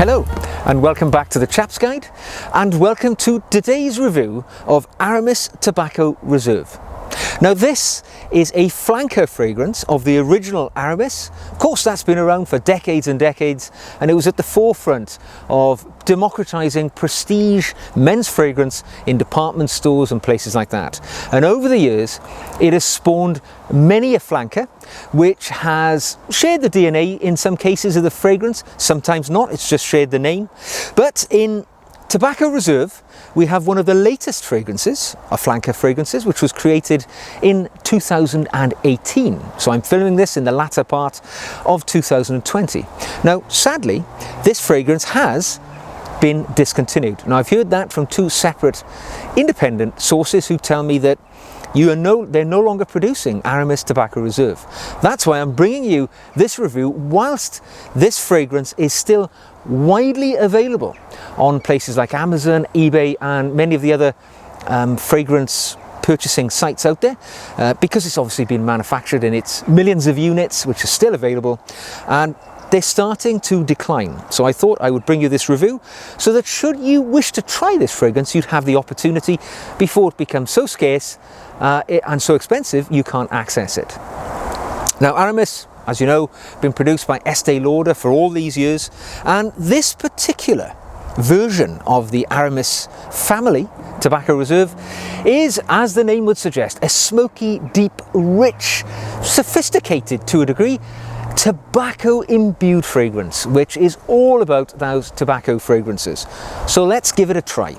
Hello and welcome back to the Chaps Guide, and welcome to today's review of Aramis Tobacco Reserve. Now this is a flanker fragrance of the original Aramis. Of course that's been around for decades and decades, and it was at the forefront of democratizing prestige men's fragrance in department stores and places like that. And over the years it has spawned many a flanker which has shared the DNA in some cases of the fragrance, sometimes not, it's just shared the name. But in Tobacco Reserve we have one of the latest fragrances, flanker fragrances, which was created in 2018. So I'm filming this in the latter part of 2020. Now sadly this fragrance has been discontinued. Now I've heard that from two separate independent sources who tell me that they're no longer producing Aramis Tobacco Reserve. That's why I'm bringing you this review whilst this fragrance is still widely available on places like Amazon, eBay and many of the other fragrance purchasing sites out there, because it's obviously been manufactured in its millions of units, which are still available, and they're starting to decline. So I thought I would bring you this review so that should you wish to try this fragrance, you'd have the opportunity before it becomes so scarce and so expensive you can't access it. Now Aramis, as you know, been produced by Estee Lauder for all these years, and this particular version of the Aramis family Tobacco Reserve is, as the name would suggest, a smoky, deep, rich, sophisticated to a degree, tobacco imbued fragrance, which is all about those tobacco fragrances. So let's give it a try.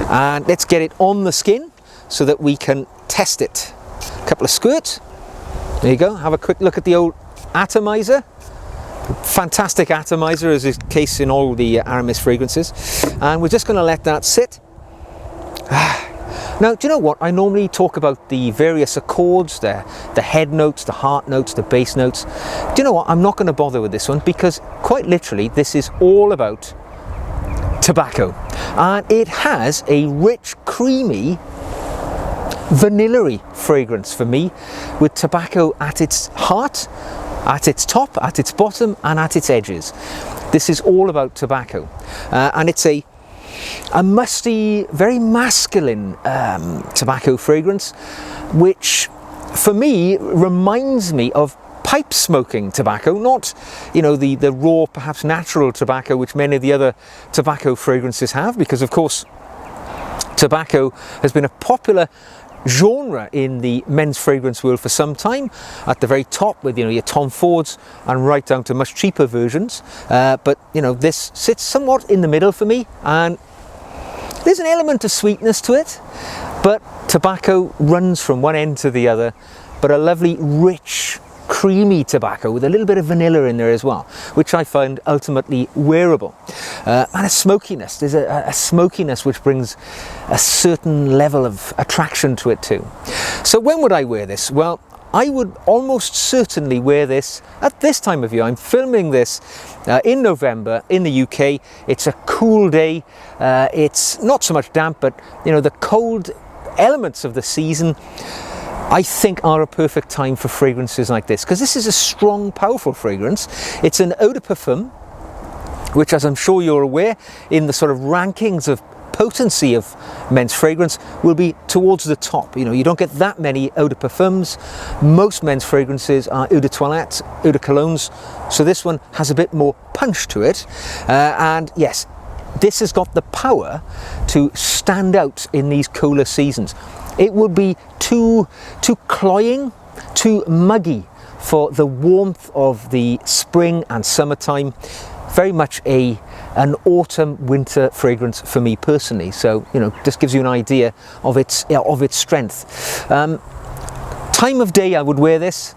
And let's get it on the skin so that we can test it. A couple of squirts. There you go. Have a quick look at the old atomizer. Fantastic atomizer, as is the case in all the Aramis fragrances. And we're just going to let that sit. Now, do you know what? I normally talk about the various accords, the head notes, the heart notes, the bass notes. Do you know what? I'm not going to bother with this one because quite literally this is all about tobacco. And it has a rich, creamy, vanilla-y fragrance for me, with tobacco at its heart, at its top, at its bottom and at its edges. This is all about tobacco. And it's a musty, very masculine tobacco fragrance, which for me reminds me of pipe smoking tobacco, not, you know, the raw, perhaps natural tobacco which many of the other tobacco fragrances have, because of course tobacco has been a popular genre in the men's fragrance world for some time, at the very top with, you know, your Tom Fords and right down to much cheaper versions, but you know, this sits somewhat in the middle for me, and there's an element of sweetness to it, but tobacco runs from one end to the other, but a lovely rich creamy tobacco with a little bit of vanilla in there as well, which I find ultimately wearable. And a smokiness, there's a smokiness which brings a certain level of attraction to it too. So when would I wear this? Well, I would almost certainly wear this at this time of year. I'm filming this in November in the UK. It's a cool day. It's not so much damp, but you know, the cold elements of the season I think are a perfect time for fragrances like this, because this is a strong, powerful fragrance. It's an eau de parfum, which, as I'm sure you're aware, in the sort of rankings of potency of men's fragrance will be towards the top. You know, you don't get that many eau de parfums. Most men's fragrances are eau de toilette, eau de colognes, so this one has a bit more punch to it. And yes, this has got the power to stand out in these cooler seasons. It would be too cloying, too muggy for the warmth of the spring and summertime. Very much an autumn winter fragrance for me personally. So, you know, just gives you an idea of its strength. Time of day I would wear this.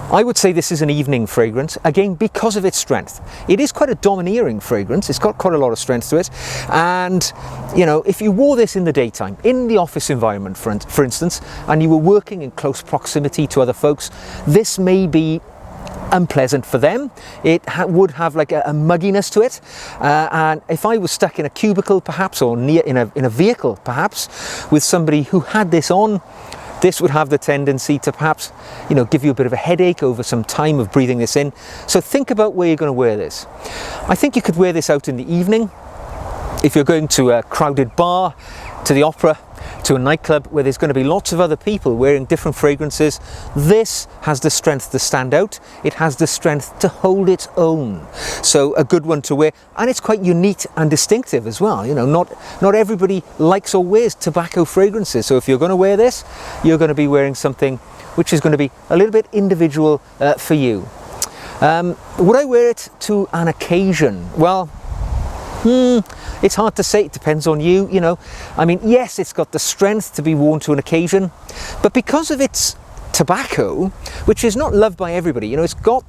I would say this is an evening fragrance, again because of its strength. It is quite a domineering fragrance, it's got quite a lot of strength to it, and you know, if you wore this in the daytime, in the office environment for instance, and you were working in close proximity to other folks, this may be unpleasant for them. It would have like a mugginess to it, and if I was stuck in a cubicle perhaps, or near in a vehicle perhaps with somebody who had this on, this would have the tendency to perhaps, give you a bit of a headache over some time of breathing this in. So think about where you're going to wear this. I think you could wear this out in the evening. If you're going to a crowded bar, to the opera, to a nightclub where there's going to be lots of other people wearing different fragrances, this has the strength to stand out. It has the strength to hold its own. So a good one to wear, and it's quite unique and distinctive as well. Not everybody likes or wears tobacco fragrances. So if you're going to wear this, you're going to be wearing something which is going to be a little bit individual for you. Would I wear it to an occasion? Well, it's hard to say. It depends on you. I mean, yes, it's got the strength to be worn to an occasion, but because of its tobacco, which is not loved by everybody, it's got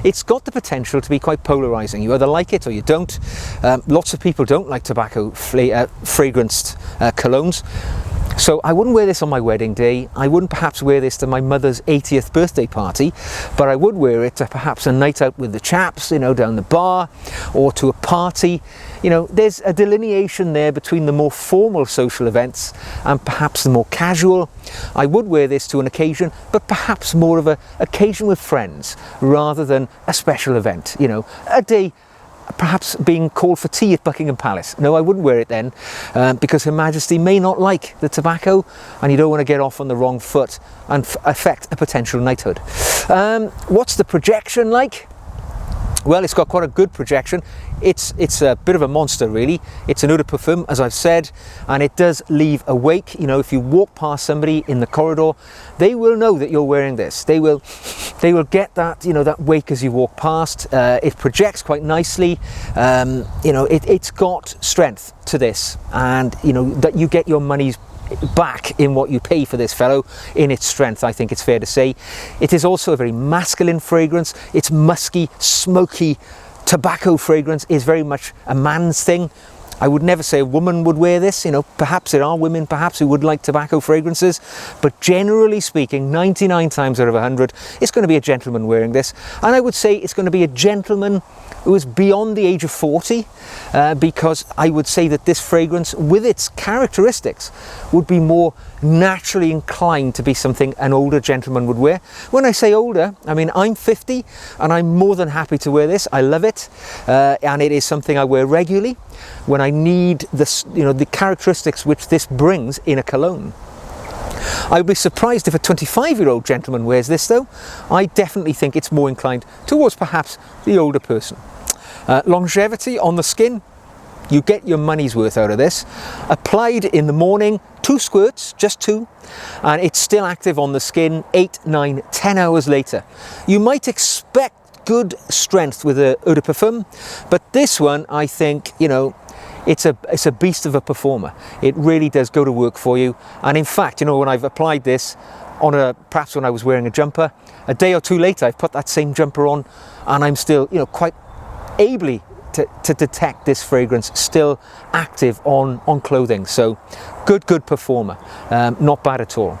the potential to be quite polarizing. You either like it or you don't. Lots of people don't like tobacco fragranced colognes. So I wouldn't wear this on my wedding day. I wouldn't perhaps wear this to my mother's 80th birthday party, but I would wear it to perhaps a night out with the chaps, down the bar, or to a party. There's a delineation there between the more formal social events and perhaps the more casual. I would wear this to an occasion, but perhaps more of an occasion with friends rather than a special event. A day perhaps being called for tea at Buckingham Palace. No, I wouldn't wear it then, because Her Majesty may not like the tobacco, and you don't want to get off on the wrong foot and affect a potential knighthood. What's the projection like? Well, it's got quite a good projection. It's a bit of a monster, really. It's an eau de parfum, as I've said, and it does leave a wake. If you walk past somebody in the corridor, they will know that you're wearing this. They will get that, that wake as you walk past. It projects quite nicely. It's got strength to this, and that you get your money's back in what you pay for this fellow in its strength. I think it's fair to say. It is also a very masculine fragrance. It's musky, smoky. Tobacco fragrance is very much a man's thing. I would never say a woman would wear this. Perhaps there are women perhaps who would like tobacco fragrances, but generally speaking, 99 times out of 100, it's going to be a gentleman wearing this. And I would say it's going to be a gentleman who is beyond the age of 40, because I would say that this fragrance, with its characteristics, would be more naturally inclined to be something an older gentleman would wear. When I say older, I mean I'm 50 and I'm more than happy to wear this. I love it, and it is something I wear regularly when I need this, the characteristics which this brings in a cologne. I would be surprised if a 25-year-old gentleman wears this though. I definitely think it's more inclined towards perhaps the older person. Longevity on the skin, you get your money's worth out of this. Applied in the morning, 2 squirts, just 2, and it's still active on the skin 8, 9, 10 hours later. You might expect good strength with a eau de parfum, but this one, I think, it's a beast of a performer. It really does go to work for you. And in fact, when I've applied this on perhaps when I was wearing a jumper, a day or two later, I've put that same jumper on, and I'm still, quite ably to detect this fragrance still active on clothing. So good performer, not bad at all.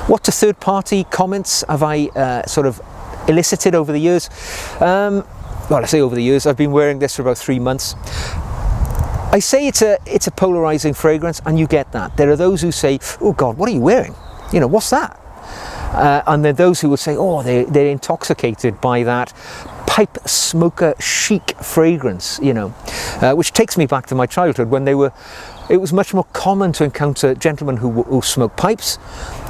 What third-party comments have I sort of elicited over the years? Well, I say over the years, I've been wearing this for about 3 months. I say it's a polarizing fragrance, and you get that. There are those who say, oh God, what are you wearing? What's that? And there are those who will say, oh, they're intoxicated by that pipe smoker chic fragrance, which takes me back to my childhood when it was much more common to encounter gentlemen who smoke pipes,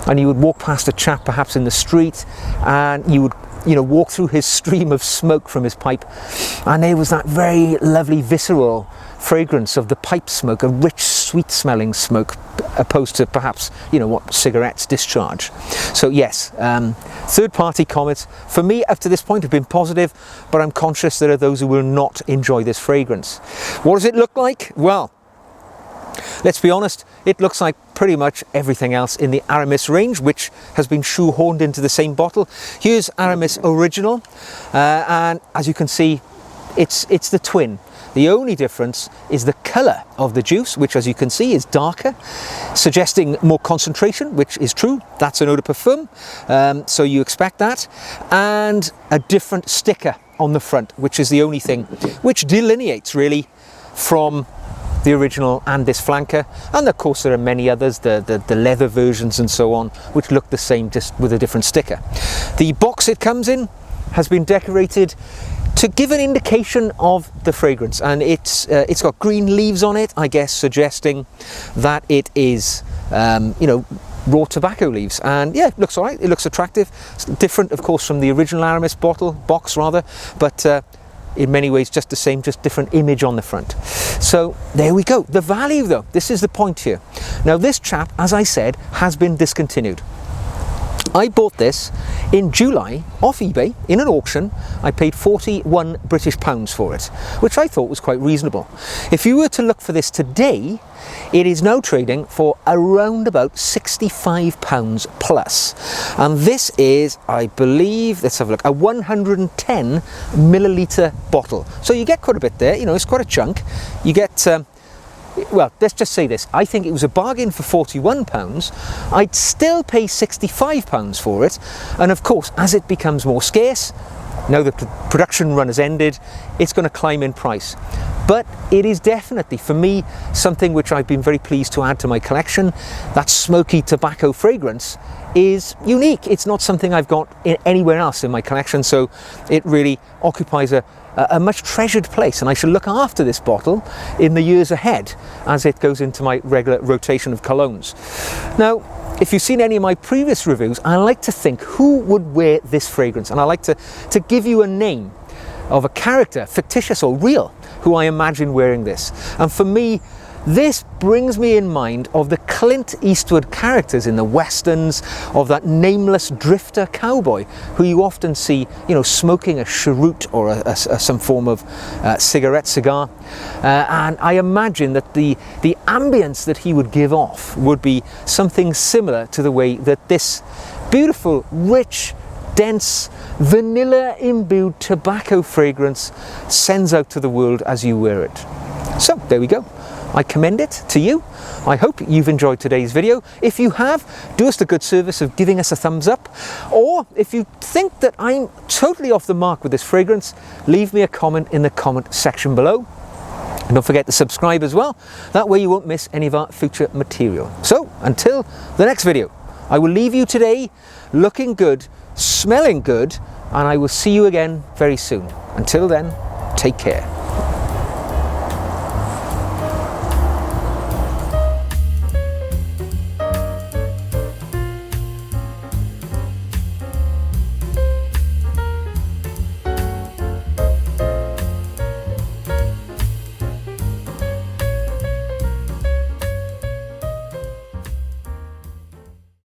and you would walk past a chap perhaps in the street, and you would walk through his stream of smoke from his pipe, and there was that very lovely visceral fragrance of the pipe smoke, a rich sweet smelling smoke, opposed to perhaps what cigarettes discharge. So yes, third party comments for me up to this point have been positive, but I'm conscious there are those who will not enjoy this fragrance. What does it look like? Well, let's be honest, it looks like pretty much everything else in the Aramis range, which has been shoehorned into the same bottle. Here's Aramis Original, and as you can see, it's the twin. The only difference is the colour of the juice, which as you can see is darker, suggesting more concentration, which is true. That's an eau de parfum, so you expect that. And a different sticker on the front, which is the only thing which delineates really from the original and this flanker, and of course there are many others, the leather versions and so on, which look the same just with a different sticker. The box it comes in has been decorated to give an indication of the fragrance, and it's got green leaves on it, I guess suggesting that it is you know, raw tobacco leaves. And yeah, it looks all right, it looks attractive. It's different of course from the original Aramis box rather, but in many ways just the same, just different image on the front. So there we go. The value though, this is the point here. Now this chap, as I said, has been discontinued. I bought this in July off eBay in an auction. I paid 41 British pounds for it, which I thought was quite reasonable. If you were to look for this today, it is now trading for around about £65 plus. And this is, I believe, let's have a look, a 110 milliliter bottle. So you get quite a bit there, you know, it's quite a chunk. You get, well, let's just say this, I think it was a bargain for £41. I'd still pay £65 for it. And of course, as it becomes more scarce, now the production run has ended, it's going to climb in price. But it is definitely, for me, something which I've been very pleased to add to my collection. That smoky tobacco fragrance is unique. It's not something I've got anywhere else in my collection, so it really occupies a much treasured place, and I shall look after this bottle in the years ahead as it goes into my regular rotation of colognes. Now, if you've seen any of my previous reviews, I like to think who would wear this fragrance, and I like to give you a name of a character, fictitious or real, who I imagine wearing this. And for me, this brings me in mind of the Clint Eastwood characters in the westerns, of that nameless drifter cowboy who you often see, you know, smoking a cheroot or some form of cigar. And I imagine that the ambience that he would give off would be something similar to the way that this beautiful, rich, dense, vanilla-imbued tobacco fragrance sends out to the world as you wear it. So there we go. I commend it to you. I hope you've enjoyed today's video. If you have, do us the good service of giving us a thumbs up. Or if you think that I'm totally off the mark with this fragrance, leave me a comment in the comment section below. And don't forget to subscribe as well. That way you won't miss any of our future material. So until the next video, I will leave you today looking good, smelling good, and I will see you again very soon. Until then, take care.